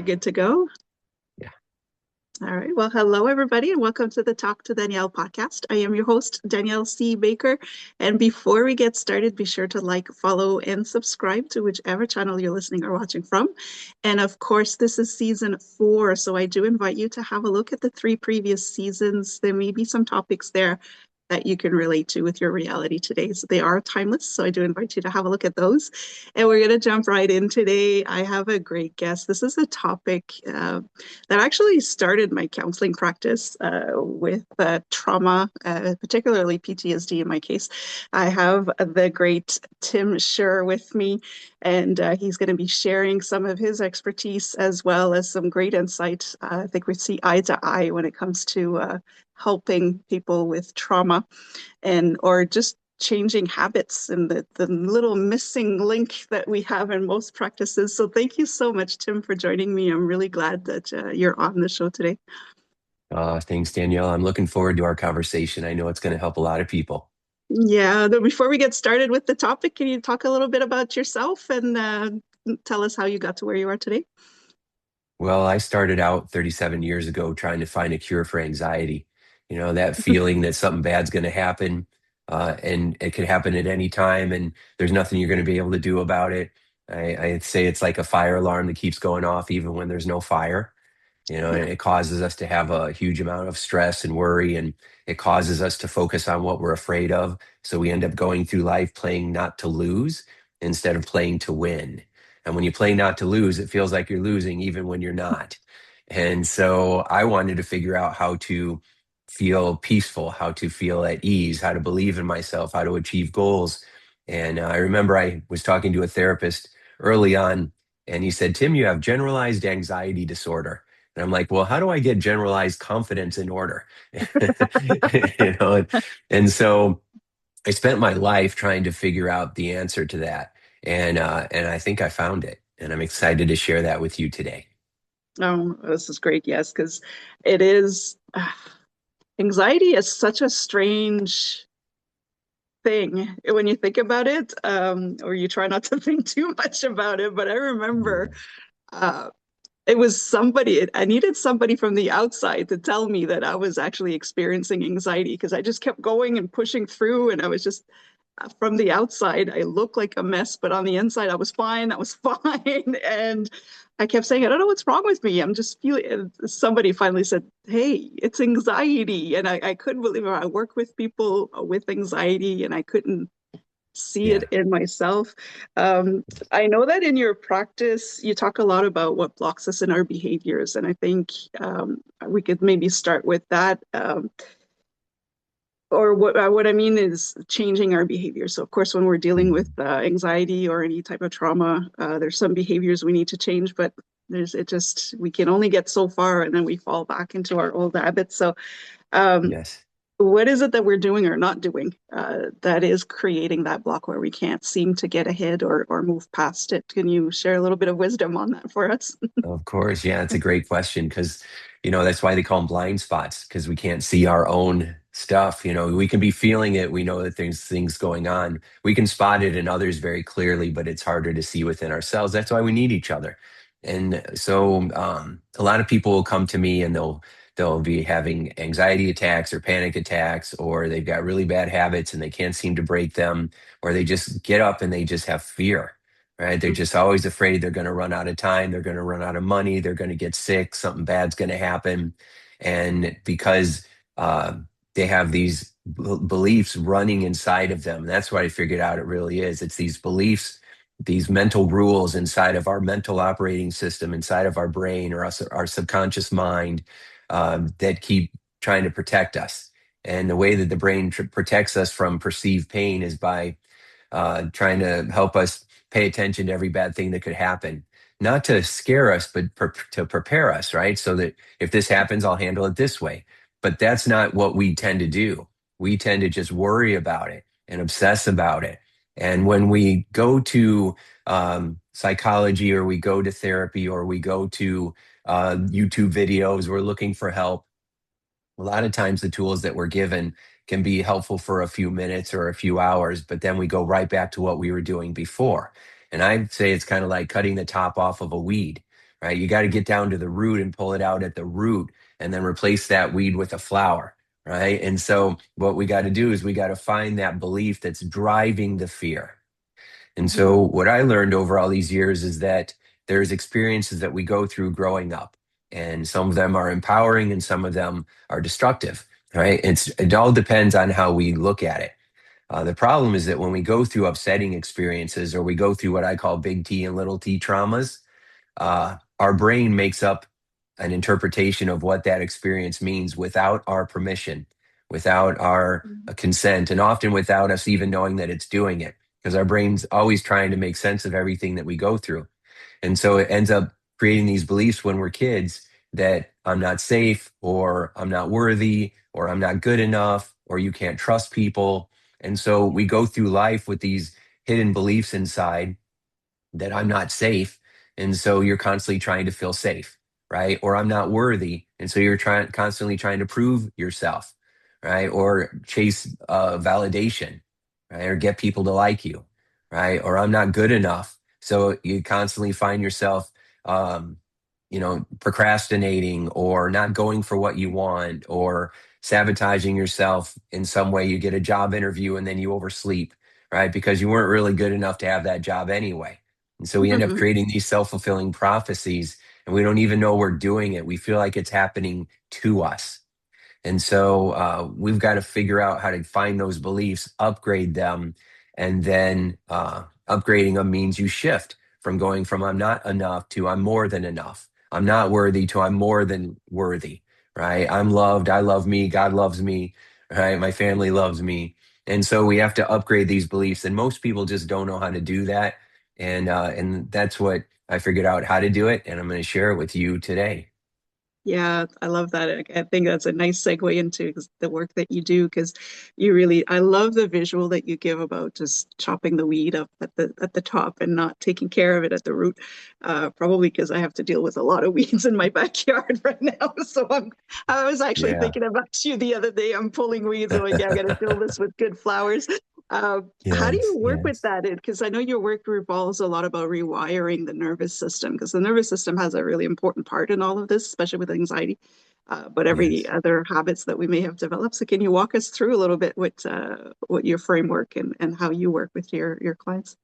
good to go? Yeah. All right. Well, hello, everybody, and welcome to the Talk to Danielle podcast. I am your host, Danielle C. Baker. And before we get started, be sure to like, follow, and subscribe to whichever channel you're listening or watching from. And of course, this is season 4. So I do invite you to have a look at the 3 previous seasons. There may be some topics there that you can relate to with your reality today. So they are timeless. So I do invite you to have a look at those. And we're going to jump right in today. I have a great guest. This is a topic that actually started my counseling practice with trauma, particularly PTSD in my case. I have the great Tim Shurr with me, and he's going to be sharing some of his expertise as well as some great insight. I think we see eye to eye when it comes to helping people with trauma and or just changing habits and the little missing link that we have in most practices. So thank you so much, Tim, for joining me. I'm really glad that you're on the show today. Thanks, Danielle. I'm looking forward to our conversation. I know it's going to help a lot of people. Yeah, before we get started with the topic, can you talk a little bit about yourself and tell us how you got to where you are today? Well, I started out 37 years ago trying to find a cure for anxiety. You know, that feeling that something bad's going to happen, and it could happen at any time, and there's nothing you're going to be able to do about it. I'd say it's like a fire alarm that keeps going off even when there's no fire. Yeah. And it causes us to have a huge amount of stress and worry, and it causes us to focus on what we're afraid of. So we end up going through life playing not to lose instead of playing to win. And when you play not to lose, it feels like you're losing even when you're not. And so I wanted to figure out how to feel peaceful, how to feel at ease, how to believe in myself, how to achieve goals. And I remember I was talking to a therapist early on, and he said, "Tim, you have generalized anxiety disorder." And I'm like, well, how do I get generalized confidence in order? you know, and so I spent my life trying to figure out the answer to that. And I think I found it. And I'm excited to share that with you today. Oh, this is great. Yes, because it is anxiety is such a strange thing when you think about it, or you try not to think too much about it. But I remember Mm. uh, it was I needed somebody from the outside to tell me that I was actually experiencing anxiety because I just kept going and pushing through, and I was just from the outside, I looked like a mess, but on the inside, I was fine. I was fine. And I kept saying, I don't know what's wrong with me. I'm just feeling, and somebody finally said, hey, it's anxiety. And I couldn't believe it. I work with people with anxiety and I couldn't see it Yeah. in myself. Um, I know that in your practice, you talk a lot about what blocks us in our behaviors. And I think we could maybe start with that. Or what I mean is changing our behavior. So of course, when we're dealing with Mhm. anxiety or any type of trauma, there's some behaviors we need to change, but we can only get so far, and then we fall back into our old habits. So, um, Yes. what is it that we're doing or not doing that is creating that block where we can't seem to get ahead or move past it? Can you share a little bit of wisdom on that for us? Of course. Yeah. It's a great question because, that's why they call them blind spots because we can't see our own stuff. We can be feeling it. We know that there's things going on. We can spot it in others very clearly, but it's harder to see within ourselves. That's why we need each other. And so a lot of people will come to me and they'll be having anxiety attacks or panic attacks, or they've got really bad habits and they can't seem to break them, or they just get up and they just have fear, right? They're just always afraid they're going to run out of time, they're going to run out of money, they're going to get sick, something bad's going to happen. And because uh, they have these beliefs running inside of them, that's what I figured out it really is. It's these beliefs, these mental rules inside of our mental operating system, inside of our brain or our subconscious mind, that keep trying to protect us. And the way that the brain protects us from perceived pain is by trying to help us pay attention to every bad thing that could happen, not to scare us, but to prepare us, right? So that if this happens, I'll handle it this way. But that's not what we tend to do. We tend to just worry about it and obsess about it. And when we go to psychology, or we go to therapy, or we go to YouTube videos, we're looking for help. A lot of times the tools that we're given can be helpful for a few minutes or a few hours, but then we go right back to what we were doing before. And I'd say it's kind of like cutting the top off of a weed. right? You got to get down to the root and pull it out at the root and then replace that weed with a flower, right? And so what we got to do is we got to find that belief that's driving the fear. And Mhm. so what I learned over all these years is that there's experiences that we go through growing up, and some of them are empowering and some of them are destructive, right? It all depends on how we look at it. The problem is that when we go through upsetting experiences or we go through what I call big T and little t traumas, our brain makes up an interpretation of what that experience means without our permission, without our Mhm. consent, and often without us even knowing that it's doing it, because our brain's always trying to make sense of everything that we go through. And so it ends up creating these beliefs when we're kids that I'm not safe, or I'm not worthy, or I'm not good enough, or you can't trust people. And so we go through life with these hidden beliefs inside that I'm not safe. And so you're constantly trying to feel safe, right? Or I'm not worthy. And so you're constantly trying to prove yourself, right? Or chase validation, right? Or get people to like you, right? Or I'm not good enough. So you constantly find yourself, um, procrastinating or not going for what you want or sabotaging yourself in some way. You get a job interview and then you oversleep, right? Because you weren't really good enough to have that job anyway. And so we end up Mhm. creating these self-fulfilling prophecies and we don't even know we're doing it. We feel like it's happening to us. And so we've got to figure out how to find those beliefs, upgrade them, and then upgrading them means you shift from going from I'm not enough to I'm more than enough. I'm not worthy to I'm more than worthy, right? I'm loved. I love me. God loves me, right? My family loves me. And so we have to upgrade these beliefs. And most people just don't know how to do that. And that's what I figured out how to do it. And I'm going to share it with you today. Yeah, I love that. I think that's a nice segue into the work that you do because you really, I love the visual that you give about just chopping the weed up at the top and not taking care of it at the root. Probably because I have to deal with a lot of weeds in my backyard right now. So I was actually Yeah. thinking about you the other day. I'm pulling weeds. I'm like, yeah, I got to fill this with good flowers. How do you Yes, work with yes, that? Because I know your work revolves a lot about rewiring the nervous system, because the nervous system has a really important part in all of this, especially with anxiety, but every yes. other habits that we may have developed. So can you walk us through a little bit what your framework and how you work with your clients?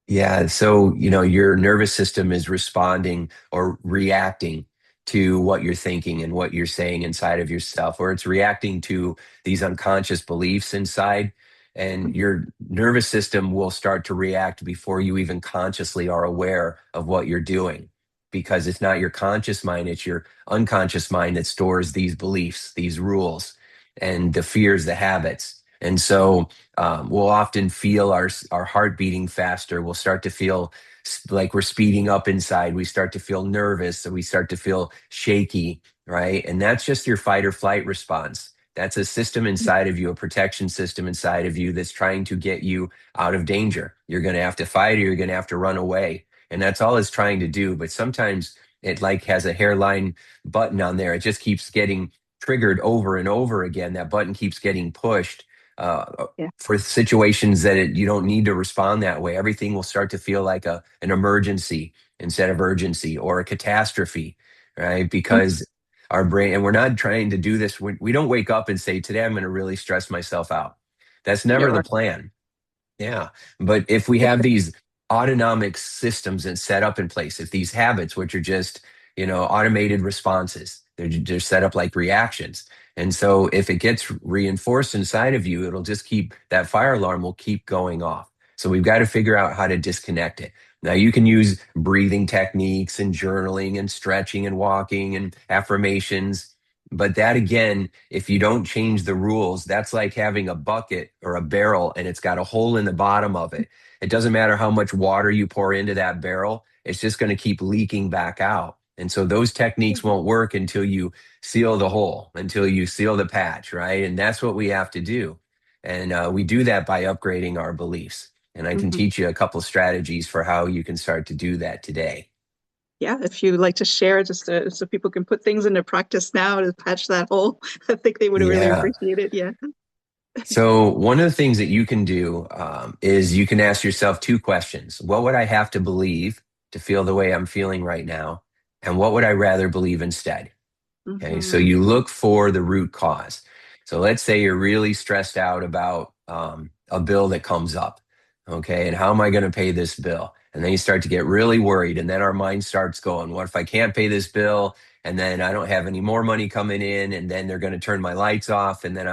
Yeah, so your nervous system is responding or reacting to what you're thinking and what you're saying inside of yourself, or it's reacting to these unconscious beliefs inside. And Mhm. your nervous system will start to react before you even consciously are aware of what you're doing. Because it's not your conscious mind, it's your unconscious mind that stores these beliefs, these rules, and the fears, the habits. And so we'll often feel our heart beating faster. We'll start to feel like we're speeding up inside. We start to feel nervous, and we start to feel shaky, right? And that's just your fight or flight response. That's a system inside of you, a protection system inside of you that's trying to get you out of danger. You're going to have to fight or you're going to have to run away. And that's all it's trying to do. But sometimes it like has a hairline button on there. It just keeps getting triggered over and over again. That button keeps getting pushed Yeah. for situations that you don't need to respond that way. Everything will start to feel like an emergency instead of urgency or a catastrophe, right? Mhm. Because our brain, and we're not trying to do this. We don't wake up and say, today I'm going to really stress myself out. That's never You're the right. plan. Yeah. But if we have these autonomic systems and set up in place, if these habits, which are just, automated responses, they're set up like reactions. And so if it gets reinforced inside of you, it'll just keep that fire alarm will keep going off. So we've got to figure out how to disconnect it. Now you can use breathing techniques and journaling and stretching and walking and affirmations. But that again, if you don't change the rules, that's like having a bucket or a barrel and it's got a hole in the bottom of it. It doesn't matter how much water you pour into that barrel, it's just going to keep leaking back out. And so those techniques won't work until you seal the hole, until you seal the patch, right? And that's what we have to do. And we do that by upgrading our beliefs. And I can Mhm. teach you a couple strategies for how you can start to do that today. Yeah, if you'd like to share, so people can put things into practice now to patch that hole, I think they would really Yeah. appreciate it. Yeah. So one of the things that you can do is you can ask yourself two questions. What would I have to believe to feel the way I'm feeling right now? And what would I rather believe instead? Okay, so Mm-hmm. you look for the root cause. So let's say you're really stressed out about a bill that comes up. Okay, and how am I going to pay this bill? And then you start to get really worried, and then our mind starts going, what if I can't pay this bill? And then I don't have any more money coming in, and then they're going to turn my lights off, and then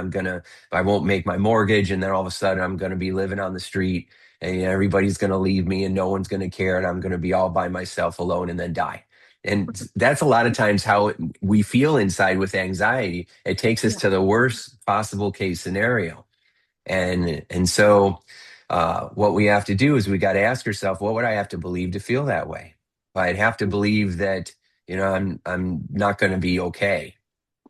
I won't make my mortgage, and then all of a sudden I'm going to be living on the street, and everybody's going to leave me, and no one's going to care, and I'm going to be all by myself alone, and then die. And that's a lot of times how we feel inside with anxiety. It takes us Yeah. to the worst possible case scenario. And so what we have to do is we got to ask ourselves, what would I have to believe to feel that way? I'd have to believe that, I'm not going to be okay.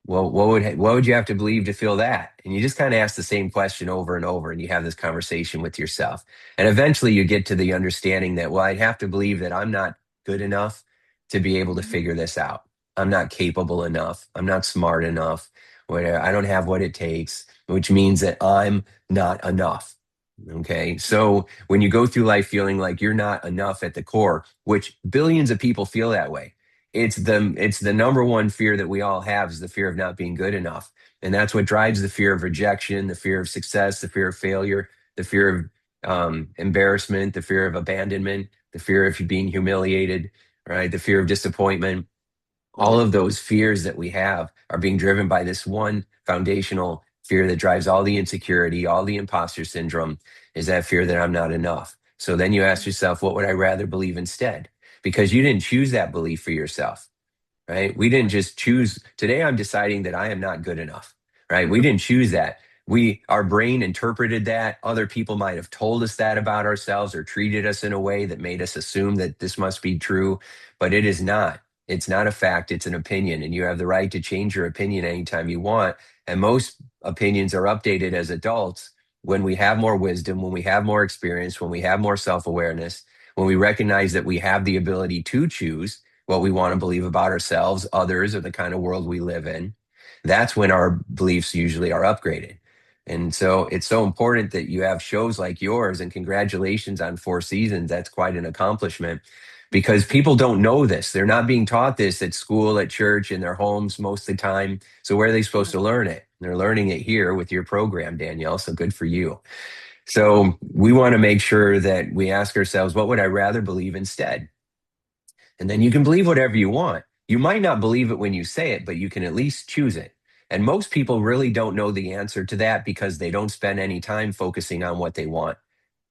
Well, what would you have to believe to feel that? And you just kind of ask the same question over and over, and you have this conversation with yourself. And eventually you get to the understanding that, well, I'd have to believe that I'm not good enough to be able to Mhm. figure this out. I'm not capable enough. I'm not smart enough. I don't have what it takes, which means that I'm not enough. Okay. So when you go through life feeling like you're not enough at the core, which billions of people feel that way, it's the number one fear that we all have is the fear of not being good enough. And that's what drives the fear of rejection, the fear of success, the fear of failure, the fear of embarrassment, the fear of abandonment, the fear of being humiliated, right? The fear of disappointment. All Yeah. of those fears that we have are being driven by this one foundational fear that drives all the insecurity, all the imposter syndrome, is that fear that I'm not enough. So then you ask yourself, what would I rather believe instead? Because you didn't choose that belief for yourself, right? We didn't just choose today. I'm deciding that I am not good enough, right? We didn't choose that. Our brain interpreted that. Other people might have told us that about ourselves or treated us in a way that made us assume that this must be true, but it is not. It's not a fact. It's an opinion, and you have the right to change your opinion anytime you want. And most opinions are updated as adults when we have more wisdom, when we have more experience, when we have more self awareness, when we recognize that we have the ability to choose what we want to believe about ourselves, others, or the kind of world we live in. That's when our beliefs usually are upgraded. And so it's so important that you have shows like yours, and congratulations on 4 seasons. That's quite an accomplishment because people don't know this. They're not being taught this at school, at church, in their homes most of the time. So where are they supposed to learn it? They're learning it here with your program, Danielle. So good for you. So we want to make sure that we ask ourselves, what would I rather believe instead? And then you can believe whatever you want. You might not believe it when you say it, but you can at least choose it. And most people really don't know the answer to that because they don't spend any time focusing on what they want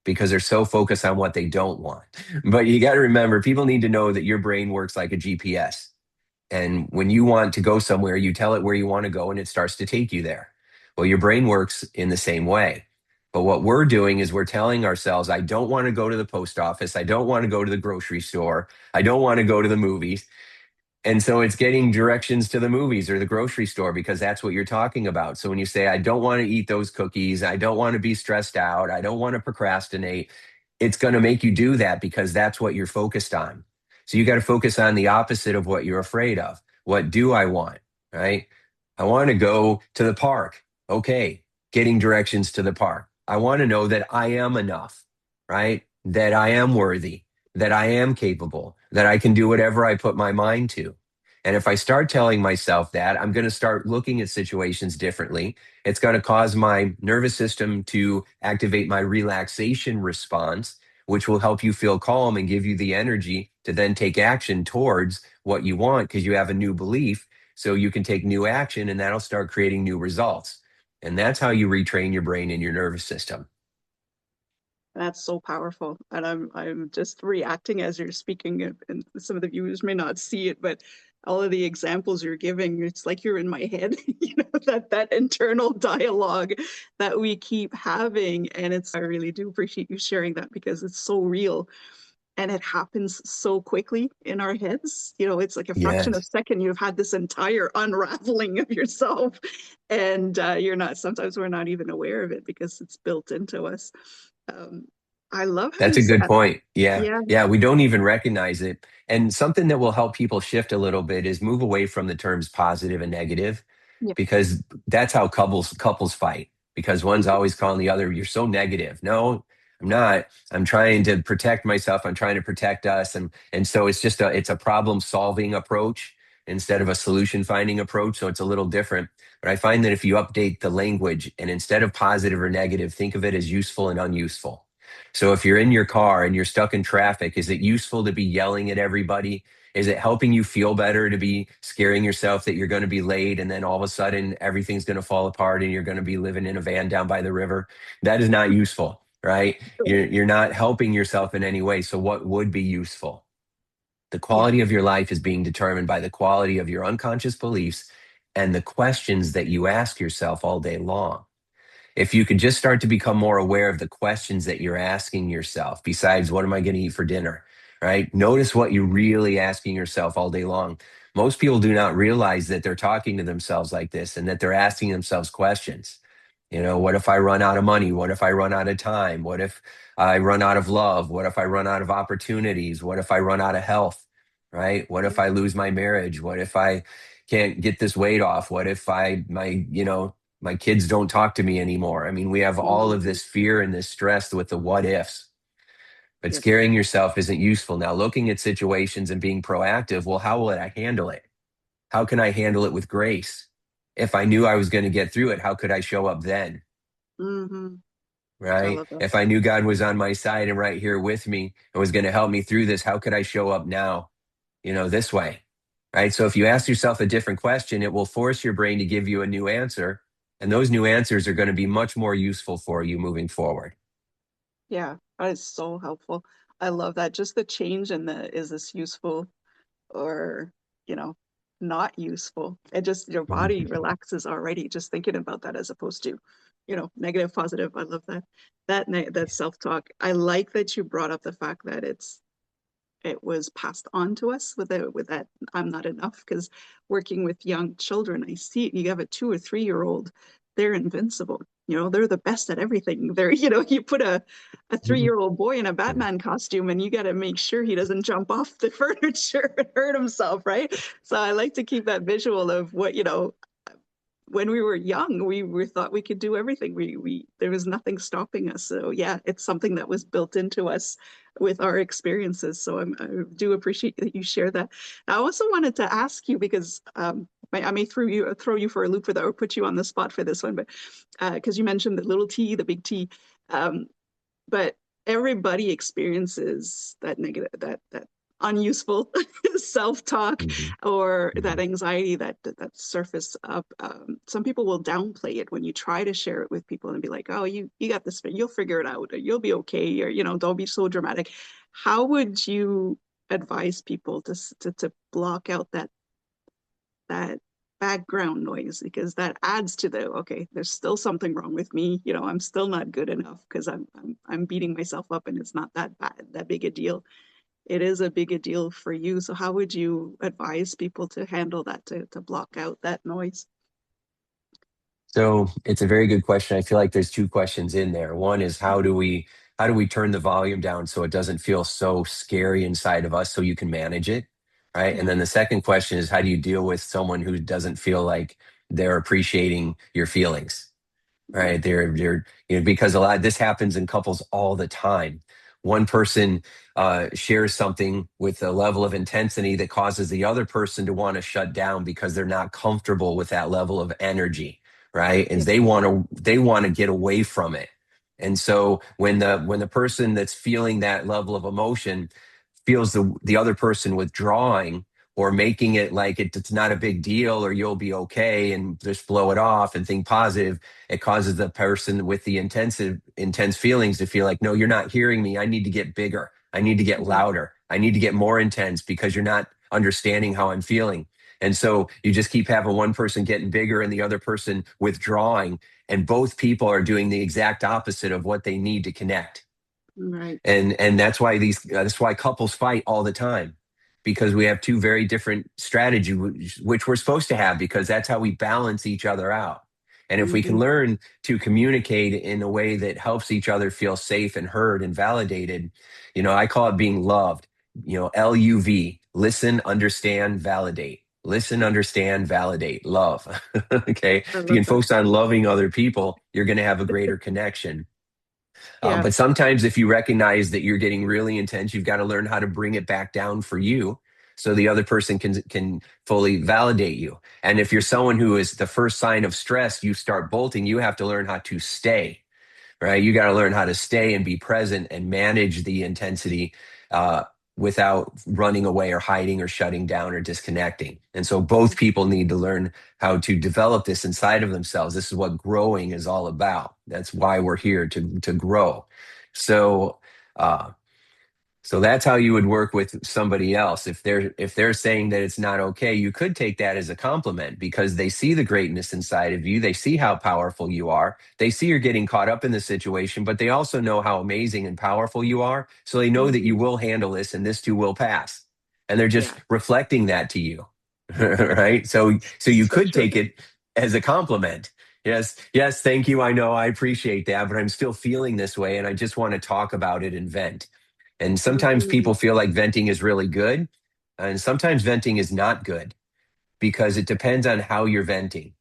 because they're so focused on what they don't want. But you got to remember, people need to know that your brain works like a GPS. And when you want to go somewhere, you tell it where you want to go and it starts to take you there. Well, your brain works in the same way. But what we're doing is we're telling ourselves, I don't want to go to the post office. I don't want to go to the grocery store. I don't want to go to the movies. And so it's getting directions to the movies or the grocery store because that's what you're talking about. So when you say, I don't want to eat those cookies, I don't want to be stressed out, I don't want to procrastinate, it's going to make you do that because that's what you're focused on. So you got to focus on the opposite of what you're afraid of. What do I want? Right? I want to go to the park. Okay. Getting directions to the park. I want to know that I am enough, right? That I am worthy, that I am capable, that I can do whatever I put my mind to. And if I start telling myself that, I'm going to start looking at situations differently. It's going to cause my nervous system to activate my relaxation response, which will help you feel calm and give you the energy to then take action towards what you want because you have a new belief. So you can take new action and that'll start creating new results. And that's how you retrain your brain and your nervous system. That's so powerful. And I'm just reacting as you're speaking, and some of the viewers may not see it, but all of the examples you're giving, it's like you're in my head, that internal dialogue that we keep having. And I really do appreciate you sharing that because it's so real and it happens so quickly in our heads. It's like a fraction of a Yes. second, you've had this entire unraveling of yourself, and sometimes we're not even aware of it because it's built into us. Um, I love how That's you a said, good point. Yeah. yeah, Yeah. We don't even recognize it. And something that will help people shift a little bit is move away from the terms positive and negative, yeah, because that's how couples fight. Because one's always calling the other, you're so negative. No, I'm not. I'm trying to protect myself. I'm trying to protect us. And so it's a problem solving approach instead of a solution finding approach. So it's a little different. But I find that if you update the language and instead of positive or negative, think of it as useful and unuseful. So if you're in your car and you're stuck in traffic, is it useful to be yelling at everybody? Is it helping you feel better to be scaring yourself that you're going to be late and then all of a sudden everything's going to fall apart and you're going to be living in a van down by the river? That is not useful, right? You're not helping yourself in any way. So what would be useful? The Yeah. quality of your life is being determined by the quality of your unconscious beliefs and the questions that you ask yourself all day long. If you could just start to become more aware of the questions that you're asking yourself, besides what am I going to eat for dinner, right? Notice what you're really asking yourself all day long. Most people do not realize that they're talking to themselves like this and that they're asking themselves questions. What if I run out of money? What if I run out of time? What if I run out of love? What if I run out of opportunities? What if I run out of health? Right? What if I lose my marriage? What if I can't get this weight off? What if my kids don't talk to me anymore? I mean, we have all of Mhm. this fear and this stress with the what ifs, but Yes. scaring yourself isn't useful. Now, looking at situations and being proactive, well, how will I handle it? How can I handle it with grace? If I knew I was going to get through it, how could I show up then? Hmm. I Right? love that. If I knew God was on my side and right here with me and was going to help me through this, how could I show up now, this way? Right? So if you ask yourself a different question, it will force your brain to give you a new answer. And those new answers are going to be much more useful for you moving forward. Yeah, that is so helpful. I love that. Just the change in the is this useful or, you know, not useful. It just your body Mhm. relaxes already just thinking about that as opposed to, negative, positive. I love that. That self-talk. I like that you brought up the fact that it was passed on to us with that I'm not enough because working with young children, I see it. You have a 2 or 3 year old, they're invincible. They're the best at everything. You put a 3 year old boy in a Batman costume and you got to make sure he doesn't jump off the furniture and hurt himself, right? So I like to keep that visual of what, when we were young, we thought we could do everything. We there was nothing stopping us. So yeah, it's something that was built into us with our experiences. So I do appreciate that you share that. I also wanted to ask you because I may throw you for a loop for that or put you on the spot for this one, but because you mentioned the little T, the big T, um, but everybody experiences that negative, that unuseful self-talk Mhm. or that Mhm. anxiety that surface up. Some people will downplay it when you try to share it with people and be like, "Oh, you got this, you'll figure it out, or you'll be okay," or don't be so dramatic. How would you advise people to block out that background noise because that adds to the okay, there's still something wrong with me, I'm still not good enough because I'm beating myself up and it's not that bad, that big a deal. It is a big a deal for you. So how would you advise people to handle that, to block out that noise? So it's a very good question. I feel like there's two questions in there. One is how do we turn the volume down so it doesn't feel so scary inside of us so you can manage it, right? And Yeah. then the second question is how do you deal with someone who doesn't feel like they're appreciating your feelings? Right. Right. Because a lot this happens in couples all the time. One person shares something with a level of intensity that causes the other person to want to shut down because they're not comfortable with that level of energy, right? And Yeah. they want to get away from it. And so when the person that's feeling that level of emotion feels the other person withdrawing or making it like it's not a big deal or you'll be okay and just blow it off and think positive, it causes the person with the intense feelings to feel like, no, you're not hearing me. I need to get bigger. I need to get Mhm. louder. I need to get more intense because you're not understanding how I'm feeling. And so you just keep having one person getting bigger and the other person withdrawing. And both people are doing the exact opposite of what they need to connect. Right. And that's why couples fight all the time because we have two very different strategies which we're supposed to have because that's how we balance each other out. And if we can Hmm. learn to communicate in a way that helps each other feel safe and heard and validated, I call it being loved. LUV, listen, understand, validate. Listen, understand, validate, love. Okay. I If you love can that. focus on loving other people, you're going to have a greater connection. Yeah. But sometimes, if you recognize that you're getting really intense, you've got to learn how to bring it back down for you, so the other person can fully validate you. And if you're someone who is the first sign of stress, you start bolting, you have to learn how to stay, right? You got to learn how to stay and be present and manage the intensity uh, without running away or hiding or shutting down or disconnecting. And so both people need to learn how to develop this inside of themselves. This is what growing is all about. That's why we're here to grow. So uh, so that's how you would work with somebody else. If they're saying that it's not okay, you could take that as a compliment because they see the greatness inside of you. They see how powerful you are. They see you're getting caught up in the situation, but they also know how amazing and powerful you are. So they know that you Hmm. will handle this and this too will pass. And they're just Yeah. reflecting that to you. Right? So you So could true. take it as a compliment. Yes, yes, thank you. I know, I appreciate that, but I'm still feeling this way and I just want to talk about it and vent. And sometimes Hmm. people feel like venting is really good, and sometimes venting is not good because it depends on how you're venting.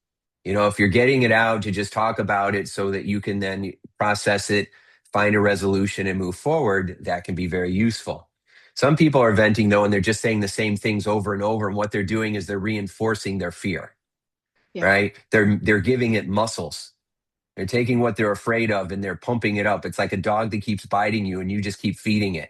If you're getting it out to just talk about it so that you can then process it, find a resolution, and move forward, that can be very useful. Some people are venting though, and they're just saying the same things over and over. And what they're doing is they're reinforcing their fear, Yeah. right? They're giving it muscles. They're taking what they're afraid of and they're pumping it up. It's like a dog that keeps biting you and you just keep feeding it.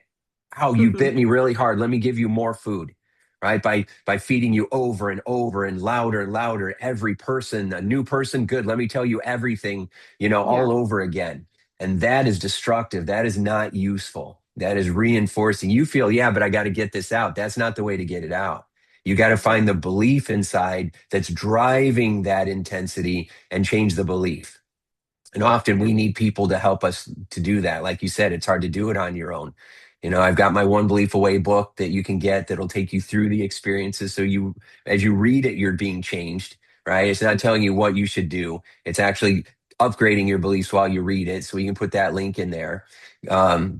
Ow, you Hmm. bit me really hard. Let me give you more food. Right? By feeding you over and over and louder, every person, a new person, good. Let me tell you everything, Yeah. all over again. And that is destructive. That is not useful. That is reinforcing. You feel, yeah, but I got to get this out. That's not the way to get it out. You got to find the Exactly. belief inside that's driving that intensity and change the belief. And often Yeah. we need people to help us to do that. Like you said, it's hard to do it on your own. I've got my One Belief Away book that you can get that'll take you through the experiences. So as you read it, you're being changed, right? It's not telling you what you should do. It's actually upgrading your beliefs while you read it. So you can put that link in there.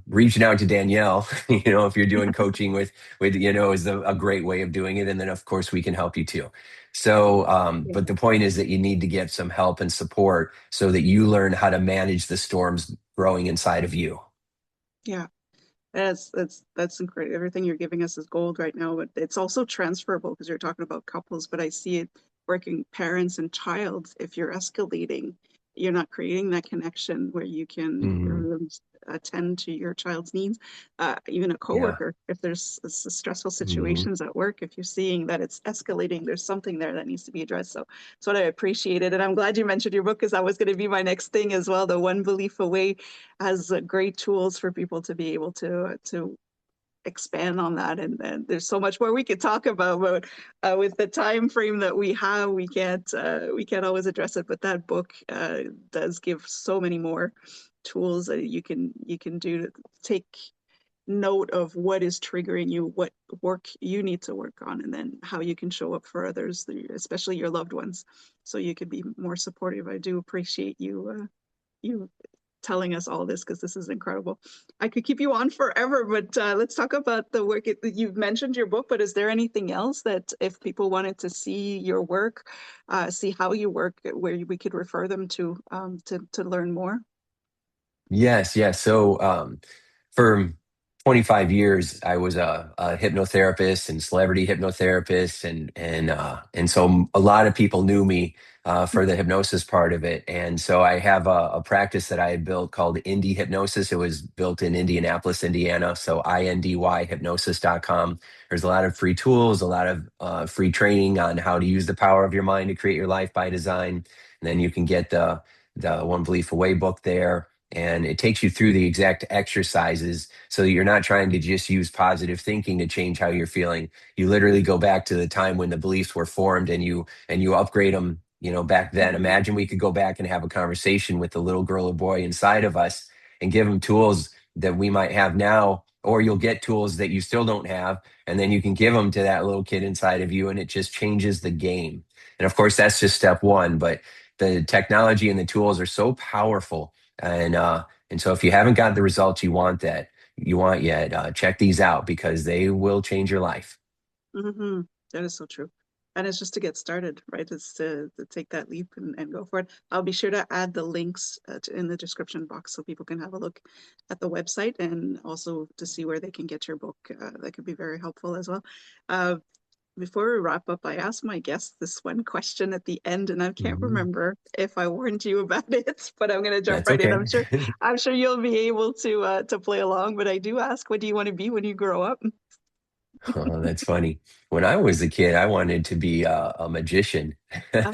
Reaching out to Danielle, if you're doing coaching is a great way of doing it. And then of course we can help you too. So, Yeah. but the point is that you need to get some help and support so that you learn how to manage the storms growing inside of you. Yeah. That's incredible. Everything you're giving us is gold right now, but it's also transferable because you're talking about couples, but I see it working parents and child. If you're escalating, you're not creating that connection where you can Hmm. really attend to your child's needs. Even a Yeah. coworker, if there's stressful Hmm. situations at work, if you're seeing that it's escalating, there's something there that needs to be addressed. So that's what I appreciated. And I'm glad you mentioned your book because that was going to be my next thing as well. The One Belief Away has great tools for people to be able to expand on that, and there's so much more we could talk about, but with the time frame that we have, we can't always address it, but that book does give so many more tools that you can do to take note of what is triggering you, what work you need to work on, and then how you can show up for others, especially your loved ones, so you could be more supportive. I do appreciate you telling us all this because this is incredible. I could keep you on forever, but let's talk about the work. You've mentioned your book, but is there anything else that if people wanted to see your work, see how you work, where we could refer them to learn more? Yes, yes. So for 25 years, I was a hypnotherapist and celebrity hypnotherapist, and so a lot of people knew me for the hypnosis part of it. And so I have a practice that I had built called Indie Hypnosis. It was built in Indianapolis, Indiana. So indyhypnosis.com. There's a lot of free tools, a lot of free training on how to use the power of your mind to create your life by design. And then you can get the One Belief Away book there, and it takes you through the exact exercises so that you're not trying to just use positive thinking to change how you're feeling. You literally go back to the time when the beliefs were formed, and you upgrade them, back then. Mhm. Imagine we could go back and have a conversation with the little girl or boy inside of us and give them tools that we might have now, or you'll get tools that you still don't have, and then you can give them to that little kid inside of you, and it just changes the game. And of course that's just step one, but the technology and the tools are so powerful. And so if you haven't got the results you want yet, check these out because they will change your life. Mhm. That is so true. And it's just to get started, right? It's to take that leap and go for it. I'll be sure to add the links in the description box so people can have a look at the website and also to see where they can get your book. That could be very helpful as well. Uh, Before we wrap up, I asked my guests this one question at the end, and I can't Mhm. remember if I warned you about it, but I'm going to jump That's right in. okay. I'm sure you'll be able to play along. But I do ask, what do you want to be when you grow up? Oh, that's funny. When I was a kid, I wanted to be a magician. Uh,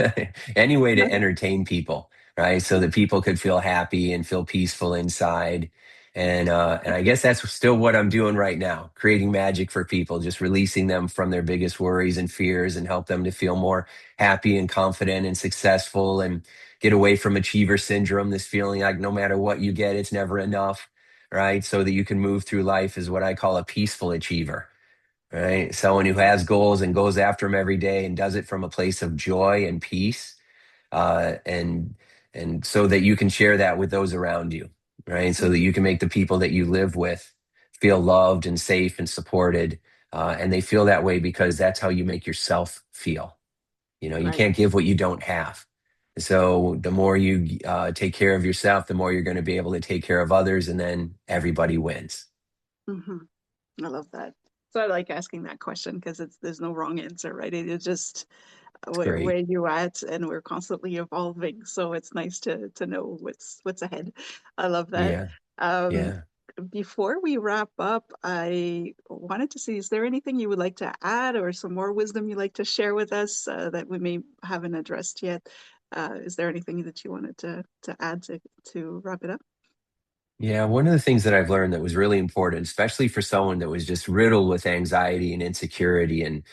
Any way to entertain people, right? So that people could feel happy and feel peaceful inside. And I guess that's still what I'm doing right now, creating magic for people, just releasing them from their biggest worries and fears and help them to feel more happy and confident and successful and get away from achiever syndrome, this feeling like no matter what you get, it's never enough, right? So that you can move through life as what I call a peaceful achiever, right? Someone who has goals and goes after them every day and does it from a place of joy and peace, uh, and and so that you can share that with those around you, right? So that you can make the people that you live with feel loved and safe and supported, and they feel that way because that's how you make yourself feel. You know, you Right. can't give what you don't have. So the more you take care of yourself, the more you're going to be able to take care of others, and then everybody wins. Hmm. I love that. So I like asking that question because there's no wrong answer, right? It is just It's where great. you at, and we're constantly evolving. So it's nice to know what's ahead. I love that. Yeah, Um, yeah. Before we wrap up, I wanted to see, is there anything you would like to add or some more wisdom you'd like to share with us that we may haven't addressed yet? Is there anything that you wanted to add to wrap it up? Yeah, one of the things that I've learned that was really important, especially for someone that was just riddled with anxiety and insecurity and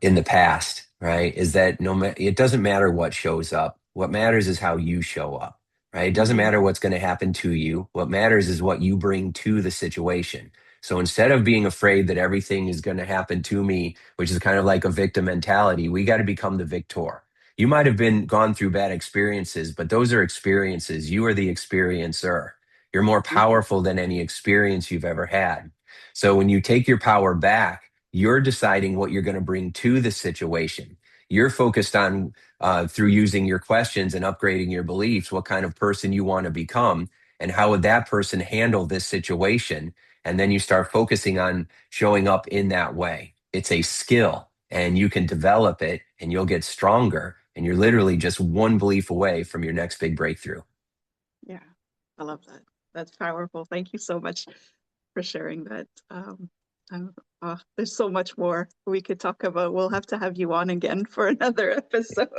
in the past, right, is that it doesn't matter what shows up. What matters is how you show up, right? It doesn't Hmm. matter what's going to happen to you. What matters is what you bring to the situation. So instead of being afraid that everything is going to happen to me, which is kind of like a victim mentality, we got to become the victor. You might have been gone through bad experiences, but those are experiences. You are the experiencer. You're more powerful than any experience you've ever had. So when you take your power back, you're deciding what you're going to bring to the situation. You're focused on, through using your questions and upgrading your beliefs, what kind of person you want to become and how would that person handle this situation. And then you start focusing on showing up in that way. It's a skill and you can develop it and you'll get stronger. And you're literally just one belief away from your next big breakthrough. Yeah, I love that. That's powerful. Thank you so much for sharing that. I'm, there's so much more we could talk about. We'll have to have you on again for another episode.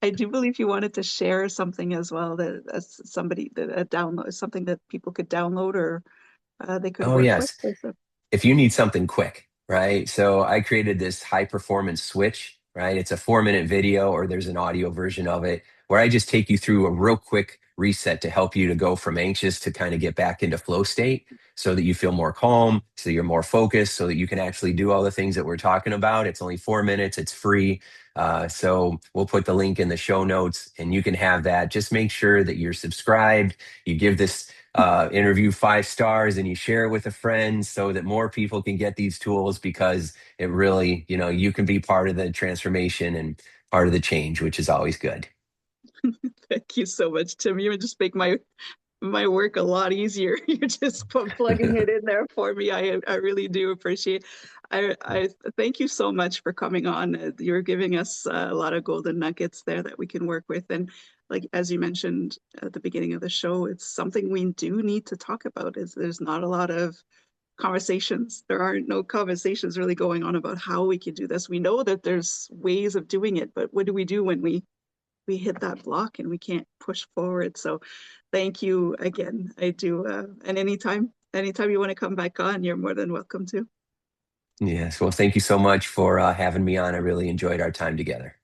I do believe you wanted to share something as well that as somebody that a download something that people could download or they could Oh, work with. yes. If you need something quick, right? So I created this high performance switch, right? It's a 4 minute video, or there's an audio version of it where I just take you through a real quick reset to help you to go from anxious to kind of get back into flow state so that you feel more calm, so you're more focused, so that you can actually do all the things that we're talking about. It's only 4 minutes, it's free. So we'll put the link in the show notes and you can have that. Just make sure that you're subscribed. You give this interview 5 stars and you share it with a friend so that more people can get these tools because it really, you can be part of the transformation and part of the change, which is always good. Thank you so much, Tim. You would just make my work a lot easier. You're just plugging it in there for me. I really do appreciate. I thank you so much for coming on. You're giving us a lot of golden nuggets there that we can work with. And like as you mentioned at the beginning of the show, it's something we do need to talk about. Is there's not a lot of conversations. There aren't no conversations really going on about how we can do this. We know that there's ways of doing it, but what do we do when we hit that block and we can't push forward? So thank you again. I do. And anytime you want to come back on, you're more than welcome to. Yes. Well, thank you so much for having me on. I really enjoyed our time together.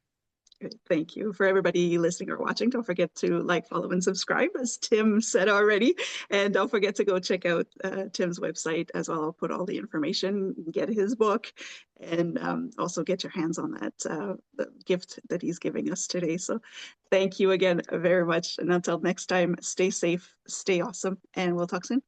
Thank you. For everybody listening or watching, don't forget to like, follow, and subscribe, as Tim said already. And don't forget to go check out Tim's website as well. I'll put all the information, get his book, and also get your hands on that the gift that he's giving us today. So thank you again very much. And until next time, stay safe, stay awesome, and we'll talk soon.